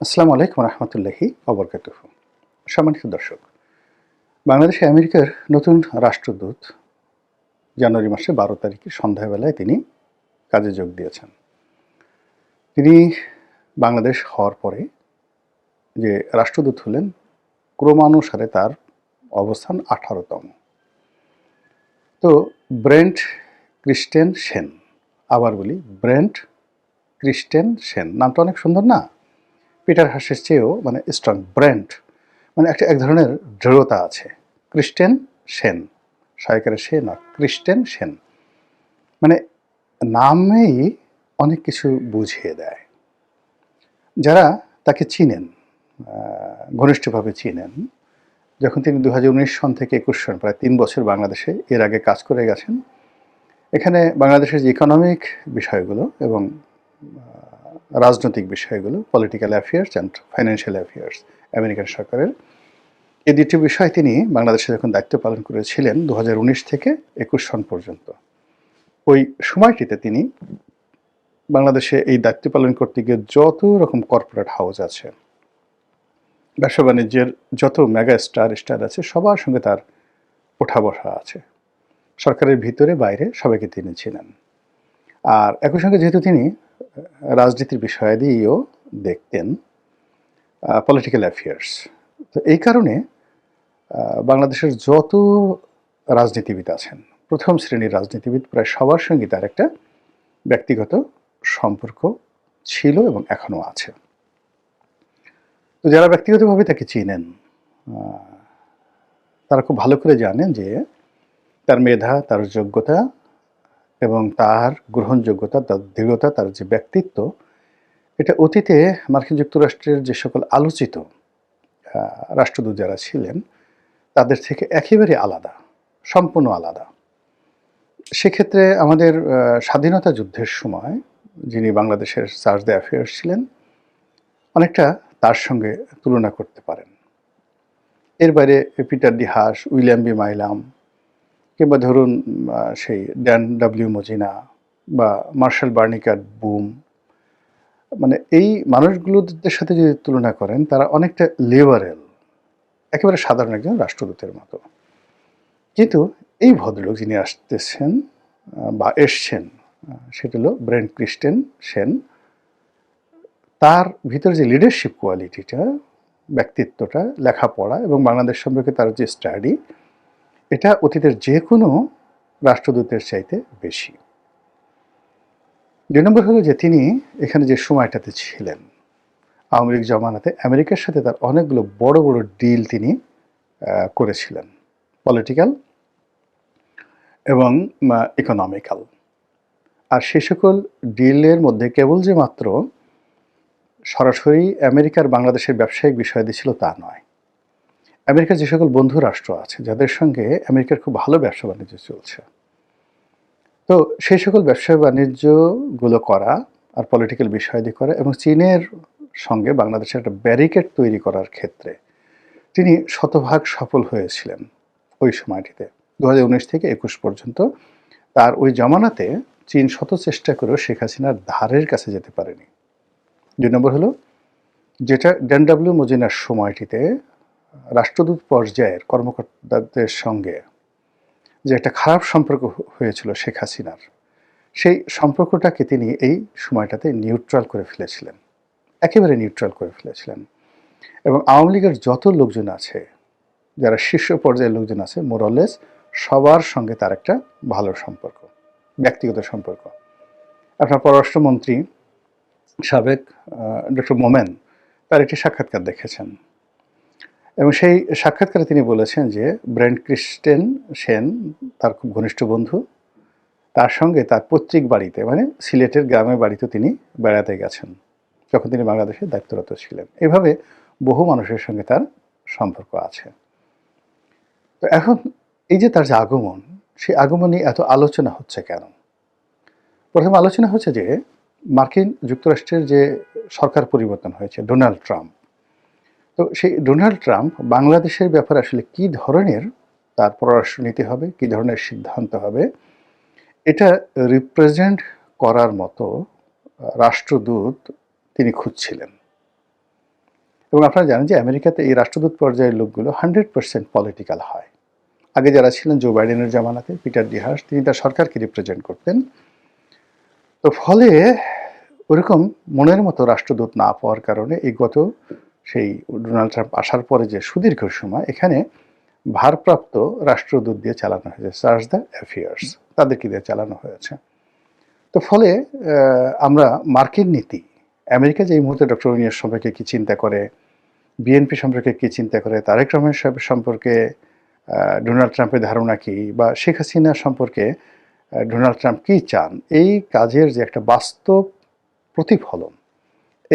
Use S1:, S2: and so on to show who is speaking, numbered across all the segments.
S1: আসসালামু আলাইকুম রহমতুল্লাহি ওবরকাতুহু। সম্মানিত দর্শক, বাংলাদেশে আমেরিকার নতুন রাষ্ট্রদূত জানুয়ারি মাসে 12 তারিখে সন্ধ্যাবেলায় তিনি কাজে যোগ দিয়েছেন। তিনি বাংলাদেশ হওয়ার পরে যে রাষ্ট্রদূত হলেন, ক্রমানুসারে তার অবস্থান 18তম। তো ব্রেন্ট ক্রিস্টেন সেন, আবার বলি ব্রেন্ট ক্রিস্টেন সেন, নামটা অনেক সুন্দর না? পিটার হাসের চেয়েও স্ট্রং। ব্রেন্ট এক ধরনের দৃঢ়তা আছে। ক্রিস্টেন সেন, সহায়কারে সে না, ক্রিস্টেন সেন, মানে নামেই অনেক কিছু বুঝিয়ে দেয়। যারা তাকে চিনেন, ঘনিষ্ঠভাবে চিনেন, যখন তিনি 2019 সন থেকে 21 সন, প্রায় 3 বছর বাংলাদেশে এর আগে কাজ করে গেছেন। এখানে বাংলাদেশের যে ইকোনমিক বিষয়গুলো এবং রাজনৈতিক বিষয়গুলো, political affairs and financial affairs, American সরকারের এই দুটি বিষয় তিনি বাংলাদেশে যখন দায়িত্ব পালন করেছিলেন 2019 থেকে 21 সন পর্যন্ত, ওই সময়টিতে তিনি বাংলাদেশে এই দায়িত্ব পালন করতে গিয়ে যত রকম কর্পোরেট হাউস আছে, ব্যবসা বাণিজ্যের যত মেগা স্টার আছে, সবার সঙ্গে তার ওঠা বসা আছে। সরকারের ভিতরে বাইরে সবাইকে তিনি ছিলেন। আর একই সঙ্গে যেহেতু তিনি রাজনীতির বিষয়াদিও দেখতেন, পলিটিক্যাল অ্যাফেয়ার্স, তো এই কারণে বাংলাদেশের যত রাজনীতিবিদ আছেন, প্রথম শ্রেণীর রাজনীতিবিদ প্রায় সবার সঙ্গে তার একটা ব্যক্তিগত সম্পর্ক ছিল এবং এখনও আছে। তো যারা ব্যক্তিগতভাবে তাকে চিনেন, তারা খুব ভালো করে জানেন যে তার মেধা, তার যোগ্যতা এবং তার গ্রহণযোগ্যতা, তার দৃঢ়তা, তার যে ব্যক্তিত্ব, এটা অতীতে মার্কিন যুক্তরাষ্ট্রের যে সকল আলোচিত রাষ্ট্রদূত যারা ছিলেন তাদের থেকে একেবারে আলাদা, সম্পূর্ণ আলাদা। সেক্ষেত্রে আমাদের স্বাধীনতা যুদ্ধের সময় যিনি বাংলাদেশের চার্জ দ্য অ্যাফেয়ার্স ছিলেন, অনেকটা তার সঙ্গে তুলনা করতে পারেন। এর বাইরে Peter D Haas, William B Milam, কিংবা ধরুন সেই ড্যান ডব্লিউ মজিনা বা মার্শাল বার্নিকাট বুম, এই মানুষগুলোদের সাথে যদি তুলনা করেন, তারা অনেকটা লিবারেল, একেবারে সাধারণ একজন রাষ্ট্রদূতের মতো। কিন্তু এই ভদ্রলোক যিনি আসতেছেন বা এসছেন, সেটা হলো ব্রেন্ট ক্রিস্টেন সেন। তার ভিতরে যে লিডারশিপ কোয়ালিটিটা, ব্যক্তিত্বটা, লেখাপড়া এবং বাংলাদেশ সম্পর্কে তার যে স্টাডি, এটা অতীতের যে কোনো রাষ্ট্রদূতের চাইতে বেশি। 2 নম্বর হলো যে তিনি এখানে যে সময়টাতে ছিলেন, আওয়ামী লীগ জমানাতে আমেরিকার সাথে তার অনেকগুলো বড় বড় ডিল তিনি করেছিলেন, পলিটিক্যাল এবং ইকোনমিক্যাল। আর সে সকল ডিলের মধ্যে কেবল যে মাত্র সরাসরি আমেরিকার বাংলাদেশের ব্যবসায়িক বিষয়াদি ছিল তা নয়। আমেরিকার যে সকল বন্ধু রাষ্ট্র আছে, যাদের সঙ্গে আমেরিকার খুব ভালো ব্যবসা বাণিজ্য চলছে, তো সেই সকল ব্যবসা বাণিজ্যগুলো করা আর পলিটিক্যাল বিষয়াদি করা এবং চীনের সঙ্গে বাংলাদেশের একটা ব্যারিকেড তৈরি করার ক্ষেত্রে তিনি শতভাগ সফল হয়েছিলেন ওই সময়টিতে। 2019 থেকে 21 পর্যন্ত তার ওই জমানাতে চীন শত চেষ্টা করেও শেখ হাসিনার ধারের কাছে যেতে পারেনি। 2 নম্বর হলো, যেটা ড্যান ডব্লিউ মজিনার সময়টিতে রাষ্ট্রদূত পর্যায়ের কর্মকর্তাদের সঙ্গে যে একটা খারাপ সম্পর্ক হয়েছিল শেখ হাসিনার, সেই সম্পর্কটাকে তিনি এই সময়টাতে নিউট্রাল করে ফেলেছিলেন, একেবারে নিউট্রাল করে ফেলেছিলেন। এবং আওয়ামী লীগের যত লোকজন আছে, যারা শীর্ষ পর্যায়ের লোকজন আছে, মোরলেস সবার সঙ্গে তার একটা ভালো সম্পর্ক, ব্যক্তিগত সম্পর্ক। আপনার পররাষ্ট্রমন্ত্রী সাবেক ডক্টর মোমেন তার একটি সাক্ষাৎকার দেখেছেন, এবং সেই সাক্ষাৎকারে তিনি বলেছেন যে ব্রেন্ট ক্রিস্টেন সেন তার খুব ঘনিষ্ঠ বন্ধু। তার সঙ্গে তার পৈতৃক বাড়িতে, সিলেটের গ্রামের বাড়িতে তিনি বেড়াতে গেছেন যখন তিনি বাংলাদেশে দায়িত্বরত ছিলেন। এভাবে বহু মানুষের সঙ্গে তার সম্পর্ক আছে। তো এখন এই যে তার যে আগমন, সেই আগমনে এত আলোচনা হচ্ছে কেন? প্রথম আলোচনা হচ্ছে যে মার্কিন যুক্তরাষ্ট্রের যে সরকার পরিবর্তন হয়েছে, ডোনাল্ড ট্রাম্প, তো সেই ডোনাল্ড ট্রাম্প বাংলাদেশের ব্যাপারে আসলে কী ধরনের তার পররাষ্ট্রনীতি হবে, কী ধরনের সিদ্ধান্ত হবে, এটা রিপ্রেজেন্ট করার মতো রাষ্ট্রদূত তিনি খুঁজছিলেন। এবং আপনারা জানেন যে আমেরিকাতে এই রাষ্ট্রদূত পর্যায়ের লোকগুলো 100% পলিটিক্যাল হয়। আগে যারা ছিলেন জো বাইডেনের জামানাতে পিটার ডি হাস, তিনি তার সরকারকে রিপ্রেজেন্ট করতেন। তো ফলে ওরকম মনের মতো রাষ্ট্রদূত না পাওয়ার কারণে এই গত সেই ডোনাল্ড ট্রাম্প আসার পরে যে সুদীর্ঘ সময় এখানে ভারপ্রাপ্ত রাষ্ট্রদূত দিয়ে চালানো হয়েছে, চার্জ দ্য অ্যাফেয়ার্স, তাদেরকে দিয়ে চালানো হয়েছে। তো ফলে আমরা মার্কিন নীতি, আমেরিকা যে এই মুহূর্তে ডক্টর ইউনূস সম্পর্কে কী চিন্তা করে, বিএনপি সম্পর্কে কী চিন্তা করে, তারেক রহমান সাহেব সম্পর্কে ডোনাল্ড ট্রাম্পের ধারণা কী, বা শেখ হাসিনা সম্পর্কে ডোনাল্ড ট্রাম্প কী চান, এই কাজের যে একটা বাস্তব প্রতিফলন,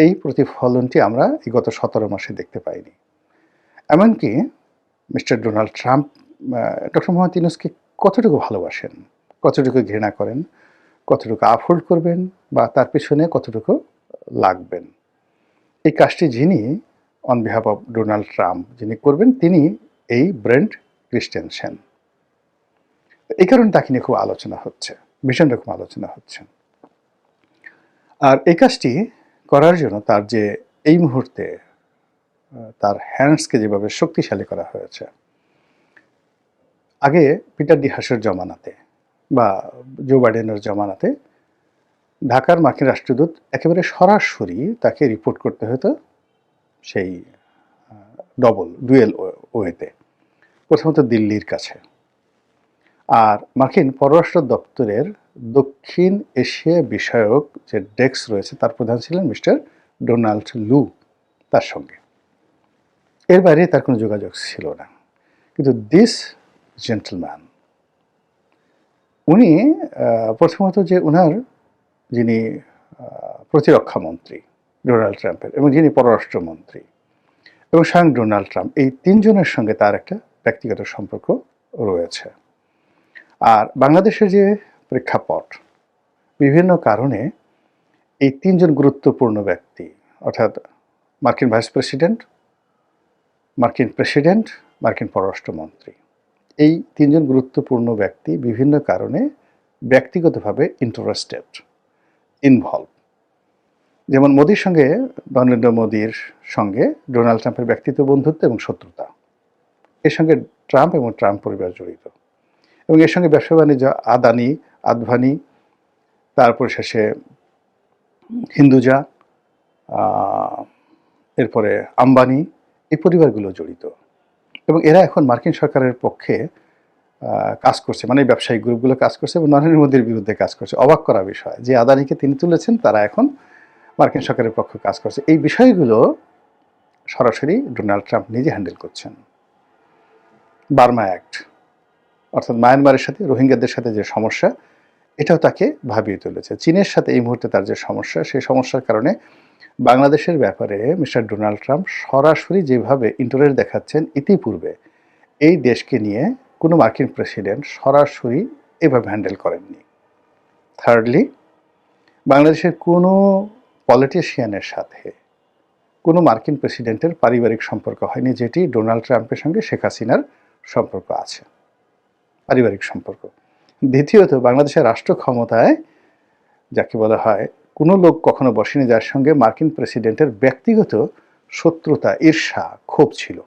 S1: এই প্রতিফলনটি আমরা এই গত 17 মাসে দেখতে পাইনি। এমনকি mister Donald Trump doctor Mohammad ইউনূসকে কতটুকু ভালোবাসেন, কতটুকু ঘৃণা করেন, কতটুকু আপহোল্ড করবেন, বা তার পেছনে কতটুকু লাগবেন, এই কাজটি যিনি on behalf of Donald Trump যিনি করবেন, তিনি এই ব্রেন্ট ক্রিস্টেনসেন। এই কারণে তাকে নিয়ে খুব আলোচনা হচ্ছে, ভীষণ রকম আলোচনা হচ্ছে। আর এই কাজটি করার জন্য তার যে এই মুহূর্তে তার হ্যান্ডসকে যেভাবে শক্তিশালী করা হয়েছে, আগে পিটার ডি হাসের জমানাতে বা জো বাইডেনের জমানাতে ঢাকার মার্কিন রাষ্ট্রদূত একেবারে সরাসরি তাকে রিপোর্ট করতে হতো সেই ডুয়েল ওয়েতে, প্রথমত দিল্লির কাছে। আর মার্কিন পররাষ্ট্র দপ্তরের দক্ষিণ এশিয়া বিষয়ক যে ডেস্ক রয়েছে তার প্রধান ছিলেন মিস্টার ডোনাল্ড লু, তার সঙ্গে। এর বাইরে তার কোনো যোগাযোগ ছিল না। কিন্তু দিস জেন্টলম্যান, উনি প্রথমত যে ওনার যিনি প্রতিরক্ষা মন্ত্রী ডোনাল্ড ট্রাম্পের, এবং যিনি পররাষ্ট্রমন্ত্রী এবং স্বয়ং ডোনাল্ড ট্রাম্প, এই তিনজনের সঙ্গে তার একটা ব্যক্তিগত সম্পর্ক রয়েছে। আর বাংলাদেশের যে প্রেক্ষাপট, বিভিন্ন কারণে এই তিনজন গুরুত্বপূর্ণ ব্যক্তি, অর্থাৎ মার্কিন ভাইস প্রেসিডেন্ট, মার্কিন প্রেসিডেন্ট, মার্কিন পররাষ্ট্রমন্ত্রী, এই তিনজন গুরুত্বপূর্ণ ব্যক্তি বিভিন্ন কারণে ব্যক্তিগতভাবে ইন্টারেস্টেড, ইনভলভ। যেমন মোদির সঙ্গে, নরেন্দ্র মোদির সঙ্গে ডোনাল্ড ট্রাম্পের ব্যক্তিগত বন্ধুত্ব এবং শত্রুতা, এর সঙ্গে ট্রাম্প এবং ট্রাম্প পরিবার জড়িত। এবং এর সঙ্গে ব্যবসা বাণিজ্য, আদানি, আদভানি, তারপর শেষে হিন্দুজা, এরপরে আম্বানি, এই পরিবারগুলো জড়িত। এবং এরা এখন মার্কিন সরকারের পক্ষে কাজ করছে, মানে ব্যবসায়িক গ্রুপগুলো কাজ করছে এবং নরেন্দ্র মোদীর বিরুদ্ধে কাজ করছে। অবাক করা বিষয় যে আদানিকে তিনি তুলেছেন, তারা এখন মার্কিন সরকারের পক্ষে কাজ করছে। এই বিষয়গুলো সরাসরি ডোনাল্ড ট্রাম্প নিজে হ্যান্ডেল করছেন। বার্মা অ্যাক্ট, অর্থাৎ মায়ানমারের সাথে রোহিঙ্গাদের সাথে যে সমস্যা, এটাও তাকে ভাবিয়ে তুলেছে। চীনের সাথে এই মুহূর্তে তার যে সমস্যা, সেই সমস্যার কারণে বাংলাদেশের ব্যাপারে মিস্টার ডোনাল্ড ট্রাম্প সরাসরি যেভাবে ইন্টারেস্ট দেখাচ্ছেন, ইতিপূর্বে এই দেশকে নিয়ে কোনো মার্কিন প্রেসিডেন্ট সরাসরি এভাবে হ্যান্ডেল করেননি। থার্ডলি, বাংলাদেশের কোনো পলিটিশিয়ানের সাথে কোনো মার্কিন প্রেসিডেন্টের পারিবারিক সম্পর্ক হয়নি, যেটি ডোনাল্ড ট্রাম্পের সঙ্গে শেখ হাসিনার সম্পর্ক আছে, পারিবারিক সম্পর্ক। দ্বিতীয়ত, বাংলাদেশের রাষ্ট্র ক্ষমতায় যাকে বলা হয়, কোনো লোক কখনো বসেনি যার সঙ্গে মার্কিন প্রেসিডেন্টের ব্যক্তিগত শত্রুতা, ঈর্ষা, ক্ষোভ ছিল,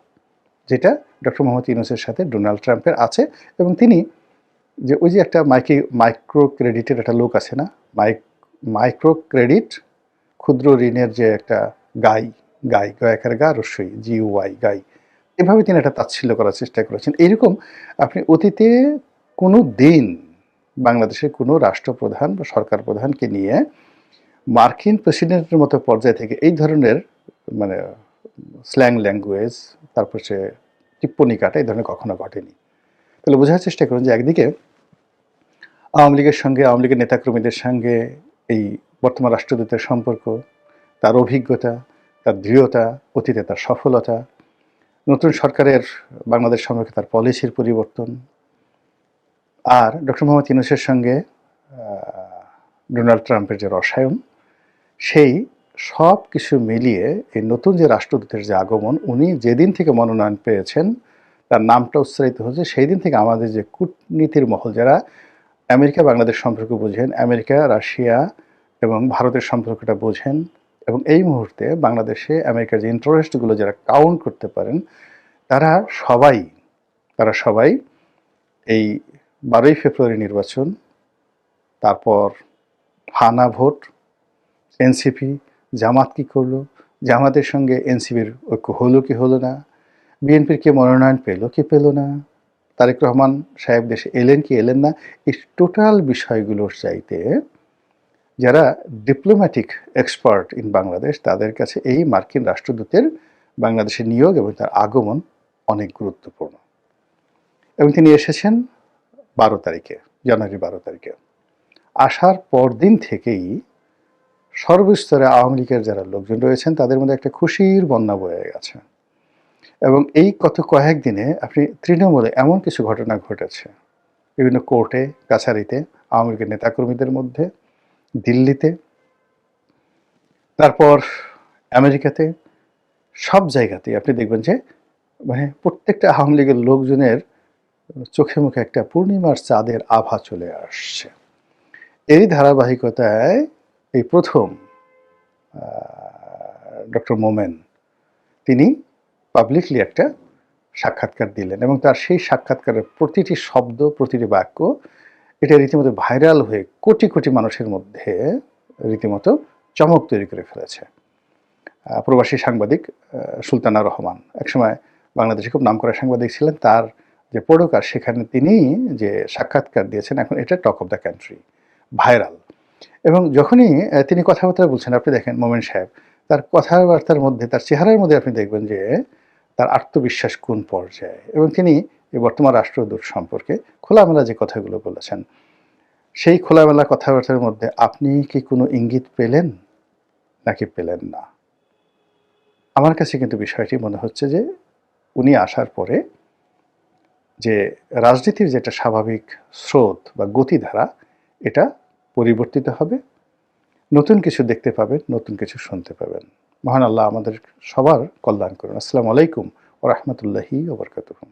S1: যেটা ডক্টর মোহাম্মদ ইউনূসের সাথে ডোনাল্ড ট্রাম্পের আছে। এবং তিনি যে ওই যে একটা মাইক্রো ক্রেডিটের একটা লোক আছে না, মাইক্রো ক্রেডিট, ক্ষুদ্র ঋণের যে একটা গায়কের গা রস্যই GUI, গাই, এভাবে তিনি একটা তাচ্ছিল্য করার চেষ্টা করেছেন। এরকম আপনি অতীতে কোনো দিন বাংলাদেশের কোনো রাষ্ট্রপ্রধান বা সরকার প্রধানকে নিয়ে মার্কিন প্রেসিডেন্টের মতো পর্যায় থেকে এই ধরনের মানে স্ল্যাং ল্যাঙ্গুয়েজ, তারপর সে টিপ্পনি কাটা, এই ধরনের কখনো ঘটেনি। তাহলে বোঝার চেষ্টা করুন যে একদিকে আওয়ামী লীগের সঙ্গে, আওয়ামী লীগের নেতাকর্মীদের সঙ্গে এই বর্তমান রাষ্ট্রদূতের সম্পর্ক, তার অভিজ্ঞতা, তার দৃঢ়তা, অতীতে তার সফলতা, নতুন সরকারের বাংলাদেশ সম্পর্কে তার পলিসির পরিবর্তন, আর ডক্টর মোহাম্মদ ইউনূসের সঙ্গে ডোনাল্ড ট্রাম্পের যে রসায়ন, সেই সব কিছু মিলিয়ে এই নতুন যে রাষ্ট্রদূতের যে আগমন, উনি যেদিন থেকে মনোনয়ন পেয়েছেন, তার নামটা উচ্চারিত হচ্ছে, সেই দিন থেকে আমাদের যে কূটনীতির মহল, যারা আমেরিকা বাংলাদেশ সম্পর্ক বোঝেন, আমেরিকা, রাশিয়া এবং ভারতের সম্পর্কটা বোঝেন, এবং এই মুহূর্তে বাংলাদেশে আমেরিকার যে ইন্টারেস্টগুলো যারা কাউন্ট করতে পারেন তারা সবাই তারা সবাই এই 12ই ফেব্রুয়ারি নির্বাচন, তারপর হানা ভোট, এনসিপি, জামাত কি করলো, জামাতের সঙ্গে এনসিপির ঐক্য হলো কি হলো না, বিএনপির কে মনোনয়ন পেল কি পেল না, তারেক রহমান সাহেব দেশে এলেন কি এলেন না, এই টোটাল বিষয়গুলোর চাইতে যারা ডিপ্লোম্যাটিক এক্সপার্ট ইন বাংলাদেশ তাদের কাছে এই মার্কিন রাষ্ট্রদূতের বাংলাদেশে নিয়োগ এবং তার আগমন অনেক গুরুত্বপূর্ণ। এবং তিনি এসেছেন 12 তারিখে, জানুয়ারি 12 তারিখে। আসার পরদিন থেকেই সর্বস্তরে আওয়ামী লীগের যারা লোকজন রয়েছেন তাদের মধ্যে একটা খুশির বন্যা বয়ে গেছে। এবং এই গত কয়েকদিনে আপনি তৃণমূলে এমন কিছু ঘটনা ঘটেছে, বিভিন্ন কোর্টে কাছারিতে আওয়ামী লীগের নেতাকর্মীদের মধ্যে, দিল্লিতে, তারপর আমেরিকাতে, সব জায়গাতেই আপনি দেখবেন যে মানে প্রত্যেকটা আওয়ামী লীগের লোকজনের চোখে মুখে একটা পূর্ণিমার চাঁদের আভা চলে আসছে। এরই ধারাবাহিকতায় এই প্রথম ডক্টর মোমেন তিনি পাবলিকলি একটা সাক্ষাৎকার দিলেন এবং তার সেই সাক্ষাৎকারের প্রতিটি শব্দ, প্রতিটি বাক্য এটা রীতিমতো ভাইরাল হয়ে কোটি কোটি মানুষের মধ্যে রীতিমতো চমক তৈরি করে ফেলেছে। প্রবাসী সাংবাদিক সুলতানা রহমান একসময় বাংলাদেশে খুব নামকরা সাংবাদিক ছিলেন, তার যে পডকার সেখানে তিনি যে সাক্ষাৎকার দিয়েছেন এখন এটা talk of the country, viral. এবং যখনই তিনি কথাবার্তা বলছেন আপনি দেখেন মোমেন সাহেব তার কথাবার্তার মধ্যে তার চেহারার মধ্যে আপনি দেখবেন যে তার আত্মবিশ্বাস কোন পর্যায়ে, এবং তিনি এই বর্তমান রাষ্ট্রদূত সম্পর্কে খোলামেলা যে কথাগুলো বলেছেন সেই খোলামেলা কথাবার্তার মধ্যে আপনি কি কোনো ইঙ্গিত পেলেন নাকি পেলেন না? আমার কাছে কিন্তু বিষয়টি মনে হচ্ছে যে উনি আসার পরে যে রাজনীতির যেটা স্বাভাবিক স্রোত বা গতিধারা এটা পরিবর্তিত হবে, নতুন কিছু দেখতে পাবেন, নতুন কিছু শুনতে পাবেন। মহান আল্লাহ আমাদের সবার কল্যাণ করুন। আসসালামু আলাইকুম ওয়া রাহমাতুল্লাহি ওয়া বারাকাতুহু।